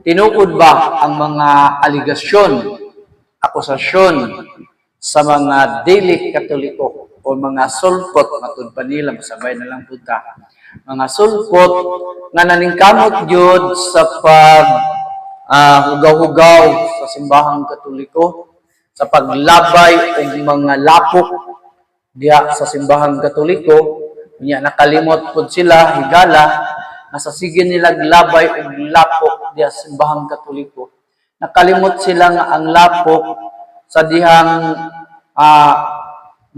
tinuod ba ang mga aligasyon, akusasyon sa mga dili Katoliko o mga sulpot, matud pa nila, masabay na lang punta, mga sulpot nga naningkamot yun sa hugaw-hugaw sa simbahang Katoliko, sa paglabay o mga lapok diya sa simbahang Katoliko, niya nakalimot po sila, higala, nasa sige nila glabay o lapok diya sa simbahang Katoliko. Nakalimot sila nga ang lapok sa dihang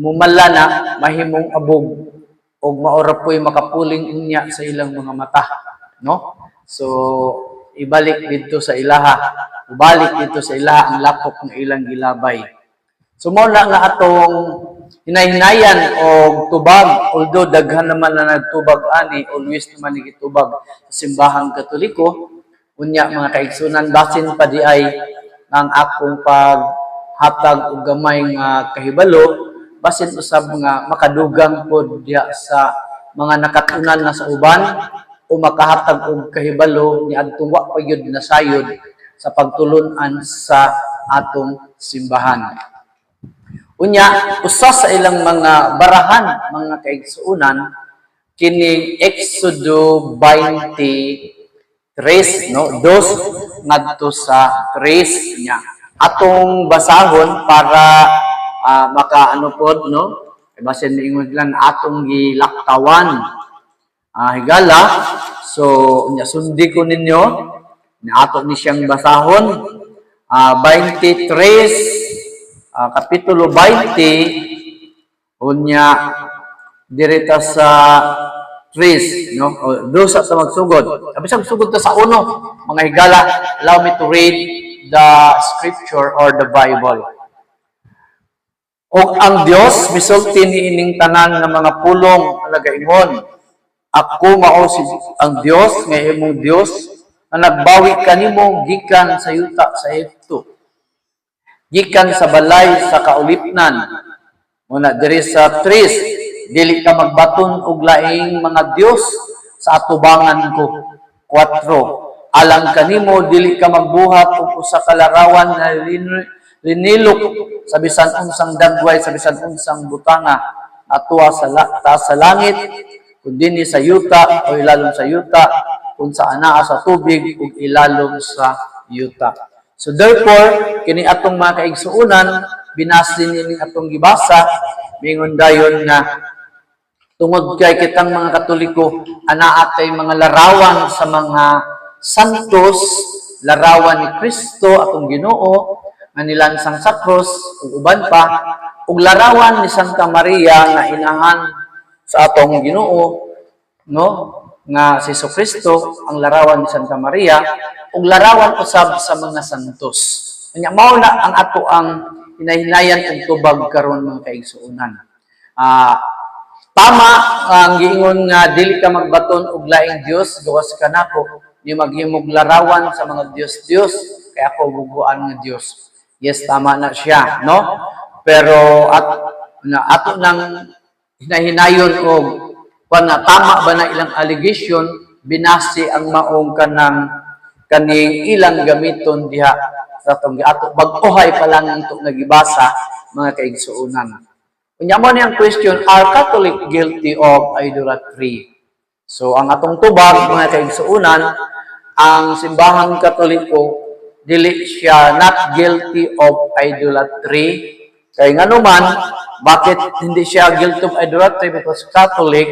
mumala na mahimong abog o maora po'y makapuling unya sa ilang mga mata. No? So, ibalik dito sa ilaha ang lapok ng ilang gilabay. So, muna nga atong hinay-hinayan o tubag, although daghan naman na nagtubag ani, always naman nagitubag sa simbahang Katoliko, unya mga kaigsunan, basin pa di ay ang akong paghatag o gamay nga kahibalo, basin usab nga makadugang po diya sa mga nakatunan na sa uban o makahatag og kahibalo ni adtong wa pa gyud nasayod sa pagtulon-an sa atong simbahan. Unya, usa sa ilang mga barahan, mga kaigsuunan, kining Exodo 23, no? 2 ngadto sa 3 niya. Atong basahon para makaano pod, no? Basin niingon lang atong gilaktawan. Higala. So, unya sundi ko ninyo na ato ni siyang basahon. 23 kapitulo 20 unya direta sa 3, no? Dusa sa magsugod. Bisag sugod ta sa 1, mga higala, allow me to read the scripture or the Bible. O ang Dios misulti niining tanan nga mga pulong alagaingon. Ako mao si ang Dios nga imong Dios nga nagbawi kanimo gikan sa yuta sa Ehipto. Gikan sa balay sa kaulipnan. Muna diri sa 3, dili ka magbaton og laing mga Dios sa atubangan ko. 4, alang kanimo dili ka magbuhat og usa ka larawan na linilok sa bisan unsang dagway, sa bisan unsang butanga atuwa sa taas sa langit, kundi sa yuta o ilalom sa yuta, kung sa anaa sa tubig ug ilalom sa yuta. So therefore, kini atong mga kaigsuunan, binasin ini atong gibasa, mingon dayon nga tungod kay kitang mga Katoliko, anaa kay mga larawan sa mga santos, larawan ni Kristo atong Ginoo nga nilansang sa cross ug uban pa, ug larawan ni Santa Maria nga inahan sa atong Ginoo, no? Nga si Kristo ang larawan ni Santa Maria ug larawan usab sa mga santos. Nya mao na ang ato ang hinay-hinayan ug tubag karon mga kaigsuunan. Tama ang giingon nga dili ka magbaton og laing Dios, gawas ka nako, di maghimog larawan sa mga Dios kay ako bubuan nga Dios. Yes, tama na siya, no? Pero ato nang hinay-hinayon og na tama ba na ilang allegation, binasi ang maong kaning ilang gamiton diha sa atong ato bag-ohay pa lang ito nagibasa mga kaigsuunan. Unya mo niyang question, are Catholic guilty of idolatry? So ang atong tubag mga kaigsuunan, ang simbahang Katoliko dili siya not guilty of idolatry. Kaya nga naman, bakit hindi siya guilty of idolatry? Because Catholic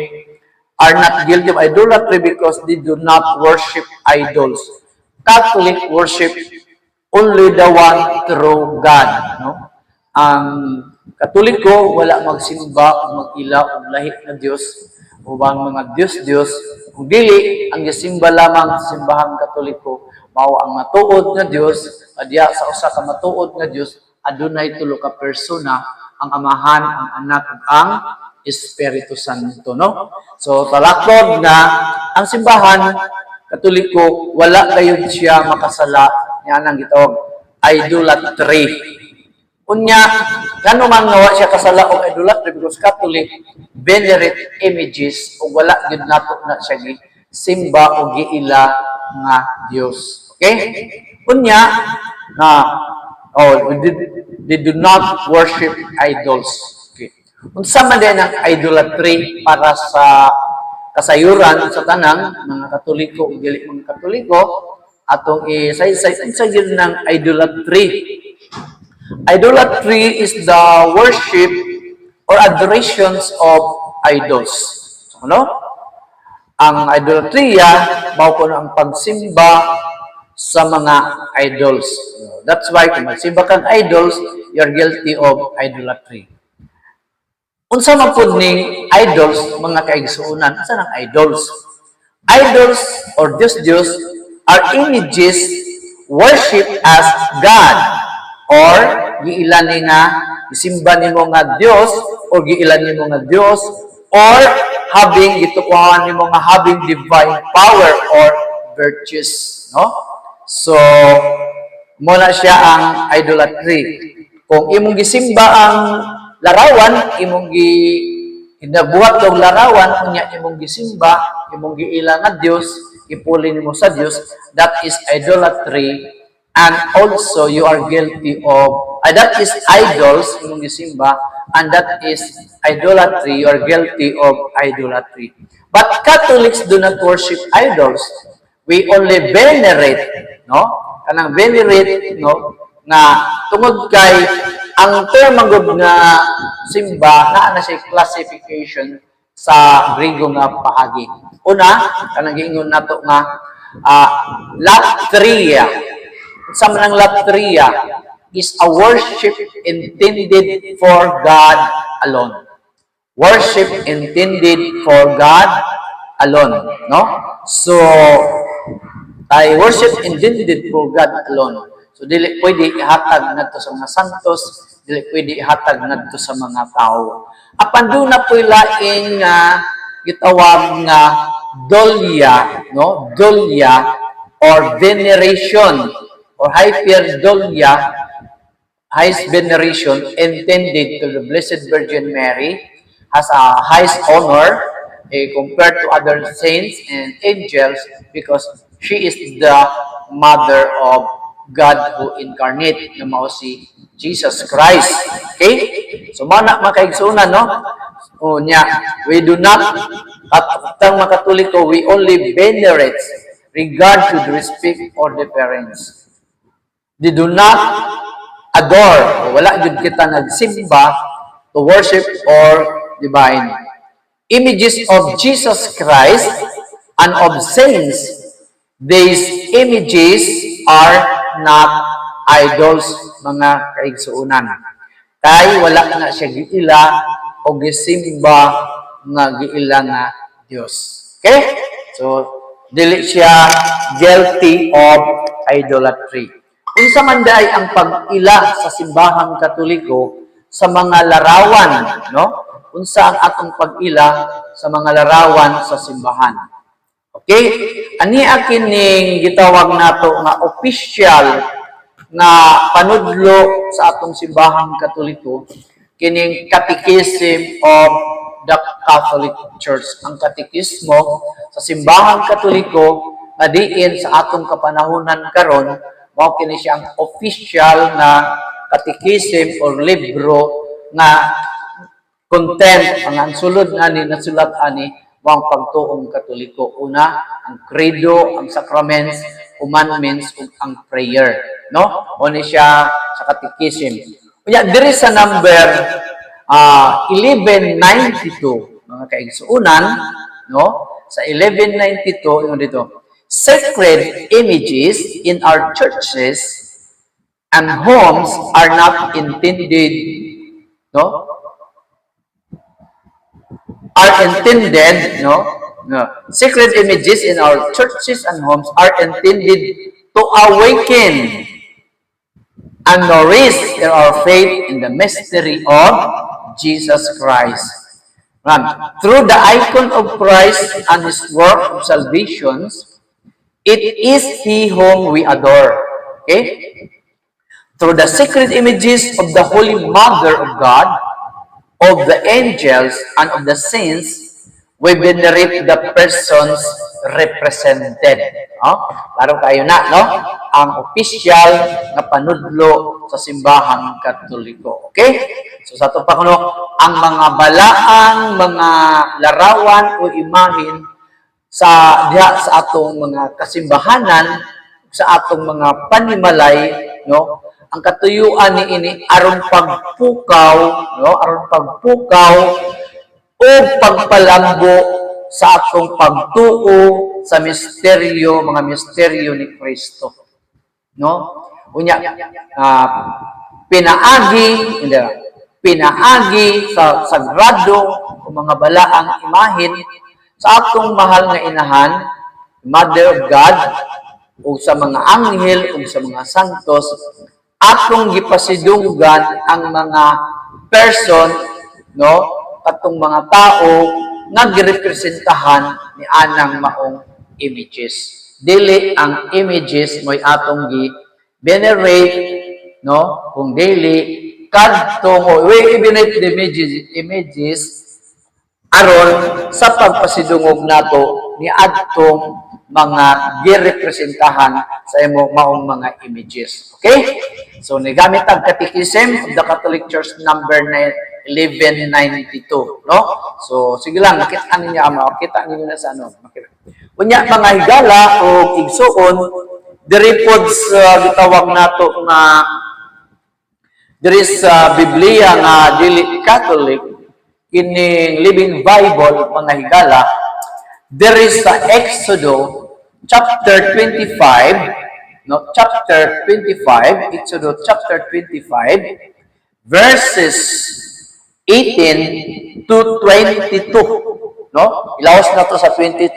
are not guilty of idolatry because they do not worship idols. Catholic worship only the one true God. No? Ang Katoliko, wala magsimba, mag-ilaw, o lahi na Diyos, o bang mga Diyos-Diyos. Kung dili, ang gisimba lamang sa simbahang Katoliko, mao ang matuod nga Diyos, adya sa usa ka matuod nga Diyos, adunay tulo ka persona, ang Amahan, ang Anak, ug ang Espiritu Santo, no? So, talakod na ang simbahan Katoliko, wala gayud siya makasala niya nang gitawag idolatry. Unya, ngano man nga wa siya kasala og idolatry because Catholic venerate images o wala gid nato na siya simba o giila nga Dios. Okay? Unya na they do not worship idols. Okay. Unsa man din ang idolatry para sa kasayuran sa tanang mga Katoliko ug dili mga Katoliko atong isaysay unsa gyud ng idolatry. Idolatry is the worship or adorations of idols. So, ano? Ang idolatria, mao ko ang pagsimba sa mga idols. That's why kung magsimba kang idols, you're guilty of idolatry. Unsa man pud ning idols, mga kaigsuonan, unsa nang idols? Idols or Diyos are images worshipped as God or giilan ni nga isimba nimo nga Dios o giilan nimo nga Dios or having gitukuhan nimo nga having divine power or virtues, no? So mo na siya ang idolatry. Kung imong gisimba ang larawan, imong ginabuhat og larawan unya imong gisimba, imong giila nga Dios, ipuli nimo sa Dios, that is idolatry. And also, you are guilty of, that is idols, imong gisimba, and that is idolatry, you are guilty of idolatry. But Catholics do not worship idols. We only venerate, no? Kanang venerate, no? Nga, tungod kay, ang term nga simba, na siya classification sa Griego nga paagi. Una, kanang giingon nato nga, latria. Sa manang latria is a worship intended for God alone. Worship intended for God alone, no? So, ay worship intended for God alone. So, dili pwede ihatag ngadto sa mga santos, dili pwede ihatag ngadto sa mga tao. Apan do na po'y laing gitawag nga dolya, no? Dolya or veneration or hyperdulia, highest veneration intended to the Blessed Virgin Mary, has a highest honor compared to other saints and angels because she is the mother of God who incarnate, na mao si Jesus Christ. Okay? So, mana makaigsunan, no? Unya, we do not, at tang mga Katoliko, we only venerate regard to the respect or deference. They do not adore, wala jud kita nagsimba to worship or divine images of Jesus Christ and of saints. These images are not idols, mga kaigsuonan. Kay wala na siya giila o gisimba nga giila nga Dios. Okay? So, dili siya guilty of idolatry. Unsa man day ang pag-ila sa simbahang Katoliko sa mga larawan, no? Unsa ang atong pag-ila sa mga larawan sa simbahan. Okay? Ani akin ning gitawag nato nga official na panudlo sa atong simbahang Katoliko kining Catechism of the Catholic Church. Ang katekismo sa simbahang Katoliko na diin sa atong kapanahunan karon mao kini siya ang official na catechism or libro na content ang sulod ani nasulat ani wang pagtuong Katoliko. Una, ang credo, ang sacraments, commandments ug ang prayer, no? Oni siya sa catechism. Unya diri sa number 1192 mga kaigsuonan, no? Sa 1192 yung dito, sacred images in our churches and homes are not intended, no? Sacred images in our churches and homes are intended to awaken and nourish our faith in the mystery of Jesus Christ. Through the icon of Christ and His work of salvation, it is He whom we adore. Okay? Through the sacred images of the Holy Mother of God, of the angels, and of the saints, we venerate the persons represented. No? Klaro kayo na, no? Ang official na panudlo sa simbahang Katoliko. Okay? So sa ito pa kuno, ang mga balaang mga larawan o imahin sa diha sa atong mga kasimbahanan, sa atong mga panimalay, no? Ang katuyuan ni ini aron pagpukaw, no? Aron pagpukaw o pagpalambo sa atong pagtuo sa misteryo, mga misteryo ni Kristo. No? Unya, pinaagi sa sagrado o mga balaang imahin sa atong mahal nga inahan, Mother of God, o sa mga anghel, o sa mga santos, atong gipasidunggan ang mga person, no, katong mga tao nga girepresentahan ni anang maong images. Dili ang images mo'y atong gi-venerate, no, kung dili kadtong o i-venerate the images aron sa pagpasidungog nato ni adtong mga girepresentahan sa imo maong mga images. Okay? So, nagamit ang Catechism of the Catholic Church number 1192. No? So, sige lang, makita ninyo, makita ninyo na sa ano. Kunya, mga higala o igsuon, diri pod sa gitawag nato nga diri sa Biblia nga dili Catholic, kining Living Bible, mga higala, there is sa Exodo chapter 25, no, chapter 25, Exodo chapter 25, verses 18 to 22, no? Ilawas na to sa 22,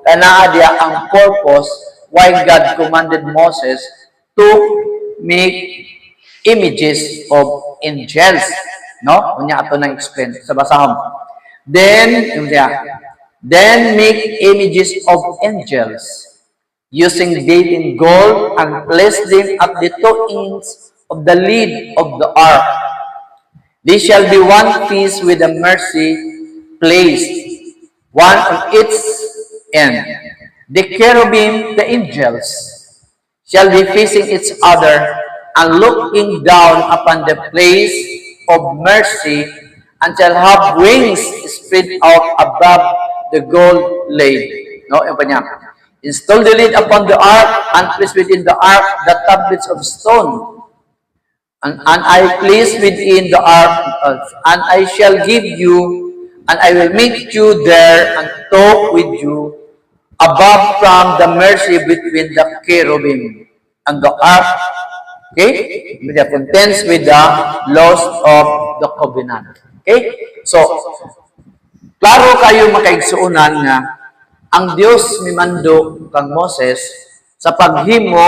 kaya naa diya ang purpose why God commanded Moses to make images of angels, no? Unya ato nang explain sa basahon. Then make images of angels using beaten gold and place them at the two ends of the lid of the ark. They shall be one piece with a mercy placed, one on its end. The cherubim, the angels, shall be facing each other and looking down upon the place of mercy, and shall have wings spread out above the gold lid. No, yung pa niya. Install the lid upon the ark, and place within the ark the tablets of stone. And I place within the ark, and I shall give you, and I will meet you there and talk with you above from the mercy between the cherubim and the ark. Okay? With the contents with the laws of the covenant. Okay? So, klaro kayo makaigsuunan nga ang Dios mimando kang Moses sa paghimo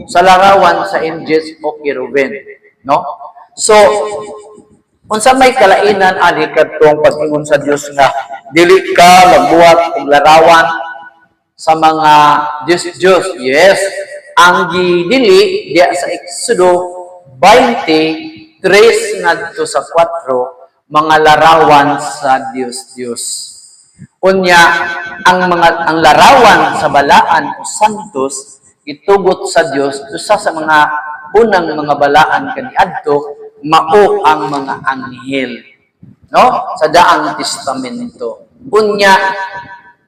sa larawan sa angels o cherubim, no? So, unsa may kalainan ani kadtong pag-ingon sa Dios nga dili ka magbuhat og larawan sa mga Diyos. Yes, ang gidili diya sa Exodo 20:3 ngadto sa 4 mga larawan sa Diyos. Unya ang larawan sa balaan o santos itugot sa Dios usa sa mga unang mga balaan kaniadto mao ang mga anghel, no, sa Daang Testamento. Unya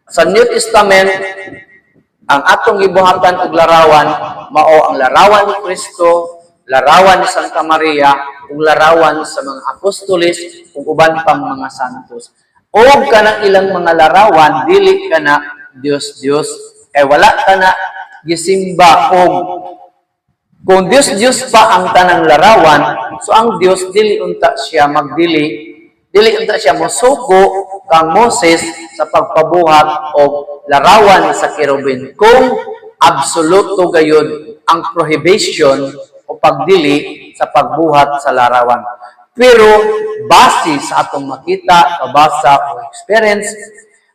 sa New Testament ang atong gibuhatan og larawan mao ang larawan ni Kristo, larawan ni Santa Maria, ug larawan sa mga apostoles ug uban pang mga santos. O kanang ilang mga larawan dili kana Dios kay wala kana gisimba og kung Dios pa ang tanang larawan, so ang Dios dili unta siya dili unta siya mosugo kang Moses sa pagpabuhat og larawan sa cherubim kung absoluto gayud ang prohibition o pagdili sa pagbuhat sa larawan. Pero base sa atong makita, mabasa o experience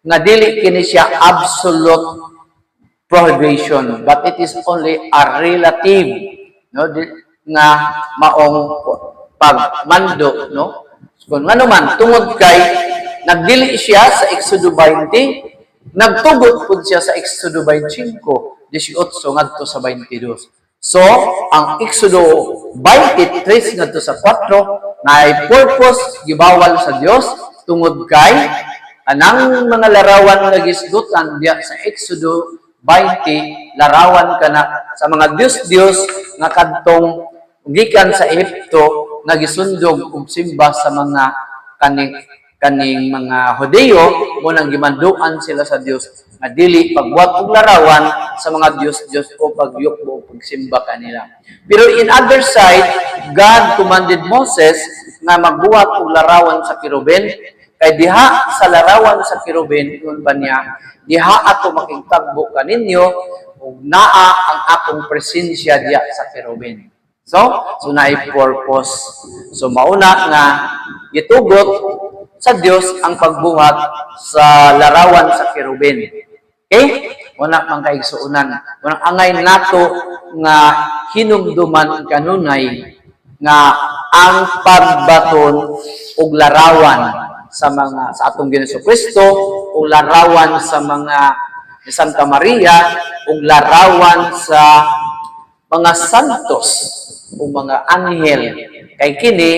nga dili kini siya absolute prohibition, but it is only a relative, no, nga maong pagmando, no? Kung ano man tungod kay nagdili siya sa Exodo 20 Nagtugot po siya sa Exodo 25, 18 ngadto sa 22. So, ang Exodo 23 ngadto sa 4 na ay purpose gibawal sa Dios tungod kay anang mga larawan nga gisgutan diya sa Exodo 20, larawan kana sa mga Dios nga kadtong gikan sa Ehipto nga gisundog ug simba sa mga kaning mga Hodeo mo nang gimanduan sila sa Dios nga dili pagbuhat og larawan sa mga Dios o pagyukbo o pagsimba kanila. Pero in other side, God commanded Moses nga magbuhat og larawan sa kirubin kay diha sa larawan sa kirubin kun ba niya diha ato makigtagbo kaninyo ug naa ang akong presensya diha sa kirubin. So naay purpose. So mauna nga gitugot sa Dios ang pagbuhat sa larawan sa kirubin. Okay? Wala man kaigsuunan. Walang angay nato nga hinumduman kanunay nga ang pagbaton og larawan sa atong Ginoong Kristo o larawan sa mga ni Santa Maria o larawan sa mga santos o mga anghel kay kini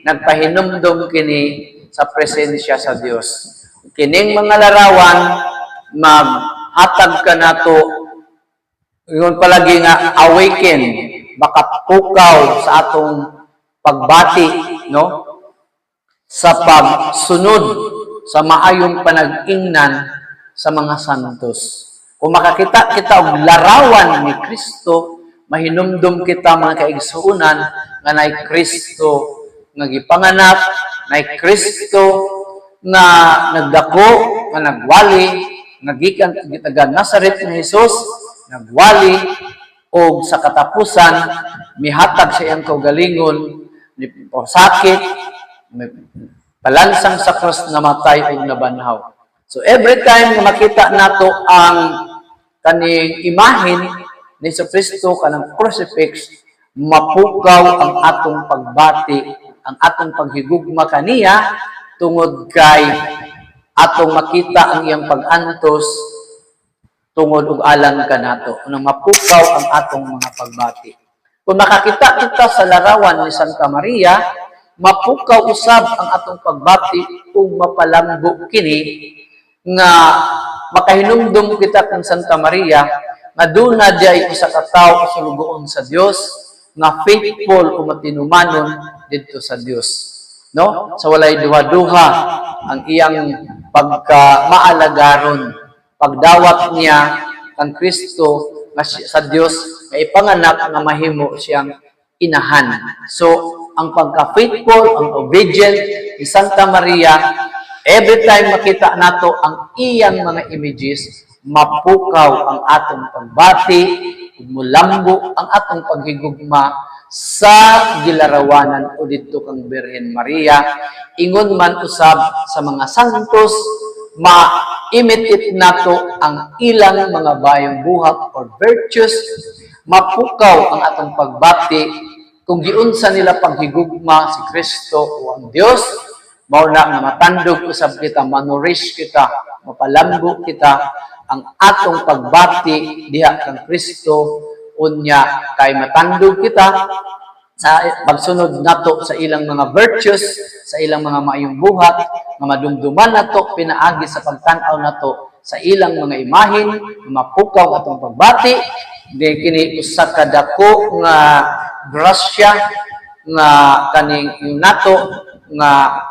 nagpahinumdum kini sa presensya sa Dios. Kining mga larawan maghatag ka nato yun palagi nga awaken makapukaw sa atong pagbati no sa pagsunod sa maayong panag-ingnan sa mga santos. Kung makakita kita og larawan ni Kristo, mahinumdum kita mga kaigsuunan nga nay Kristo nga gipanganak, nay Kristo nga nagdako, nga nagwali, nagikan gitaga Nazaret ni Jesus, nagwali o sa katapusan mihatag sa iyang kaugalingon ni sakit, may palansang sa cross namatay o nabanhaw. So every time na makita nato ang kaning imahen ni Kristo kanang crucifix, mapukaw ang atong pagbati, ang atong paghigugma kaniya tungod kay atong makita ang iyang pag-antos tungod og alang kanato. Unang mapukaw ang atong mga pagbati. Kung makakita kita sa larawan ni Santa Maria, mapukaw usab ang atong pagbati ug mapalambo kini nga makahinumdum kita kang Santa Maria nga duna diay usa ka tawo sulugoon sa Dios nga faithful o matinumanon didto sa Dios. No? Sa walay duha-duha ang iyang pagka-maalagaron, pagdawat niya kang Kristo nga sa Dios nga ipanganak nga mahimo siyang inahan. So, ang pagka-faithful, ang obedient ni Santa Maria, every time makita nato ang iyang mga images, mapukaw ang atong pagbati, mulambo ang atong paghigugma sa gilarawanan o dito kang Birhen Maria. Ingon man usab sa mga santos, ma-imitate nato ang ilang mga bayong buhat or virtues, mapukaw ang atong pagbati kung giunsa nila paghigugma si Kristo o ang Dios, mao na nga matandog usab kita, manurish kita, mapalambo kita ang atong pagbati diha kang Kristo unya kay matandog kita sa pagsunod nato sa ilang mga virtues, sa ilang mga maayong buhat nga madumduman nato pinaagi sa pagtan-aw nato sa ilang mga imahen, mapukaw atong pagbati di kini usa ka dako nga grasya nga kaning nato nga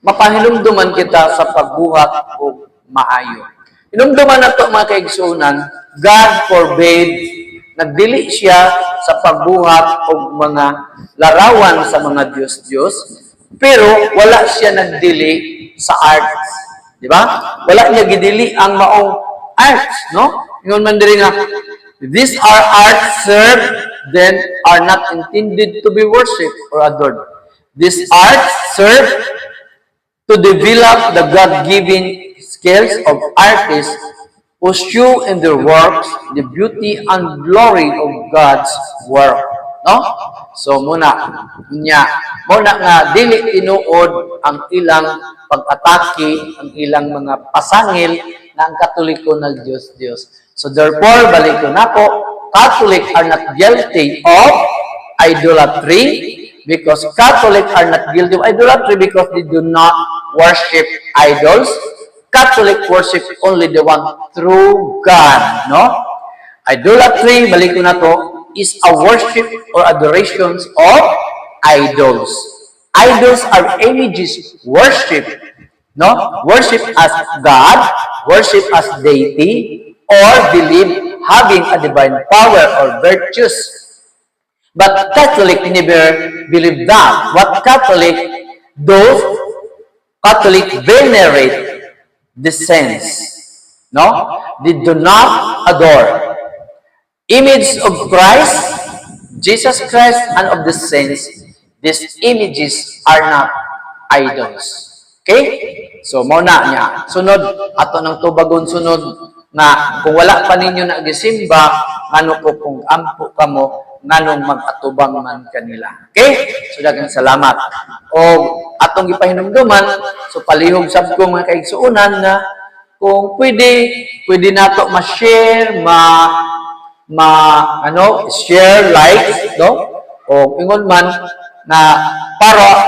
mapahinumduman kita sa pagbuhat o maayo. Hinumduman nato mga kaigsuonan, God forbade nagdili siya sa pagbuhat og mga larawan sa mga Diyos, pero wala siya nagdili sa arts. Di ba? Wala niya gidili ang maong arts, no? Ingon man diri nga, these are arts served, then are not intended to be worshipped or adored. These arts serve to develop the God-given skills of artists who show in their works the beauty and glory of God's work. No? So muna nga dili tinuod ang ilang pag-atake, ang ilang mga pasangil na ang Katoliko nag-Diyos-Diyos. So therefore, balik ko na po, Catholic are not guilty of idolatry because Catholic are not guilty of idolatry because they do not worship idols. Catholic worship only the one true God, no? Idolatry, balik ko na to, is a worship or adorations of idols. Idols are images, worship, no? Worship as God, worship as deity, or believe having a divine power or virtues. But Catholic never believe that. What Catholic do, Catholic venerate the saints. No? They do not adore. Image of Christ, Jesus Christ, and of the saints, these images are not idols. Okay? So, mauna niya. Sunod, ato ng tubagon sunod, na kung wala pa ninyo nagisimba, ano ko kung ampo kamo, nganong mag-atubang man kanila. Okay? So, dagang salamat. O, atong ipahinumduman, so palihog sab ko mga kaigsuunan na kung pwede nato ma-share, share, like, no? O, ingon man, na para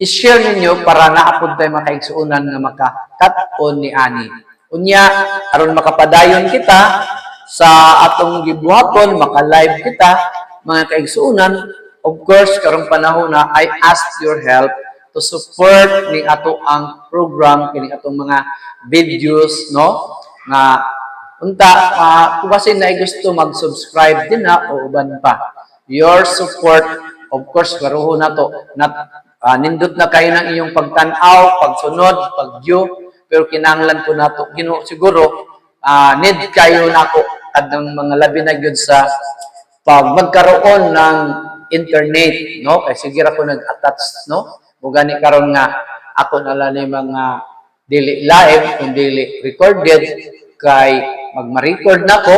i-share ninyo para naapod tayo mga kaigsuunan na maka-cut-on ni Ani. Unya, aron makapadayon kita sa atong gibuhaton, maka-live kita, mga kaigsuunan. Of course, karong panahon na I ask your help to support ni ato ang program, kini atong mga videos, no? Na unta, kung kasi na gusto mag-subscribe din na o uban pa. Your support, of course, karuho na to. Nindot na kayo ng iyong pagtanaw, pagsunod, pag-view, pero kinanglan ko na to. Siguro, need kayo na ako at ng mga labi na yun sa pag magkaroon ng internet, no? Kasi sige ako nag-attach, no? O gani karon nga, ako nalala mga daily live, kung daily recorded, kay magma-record na ko,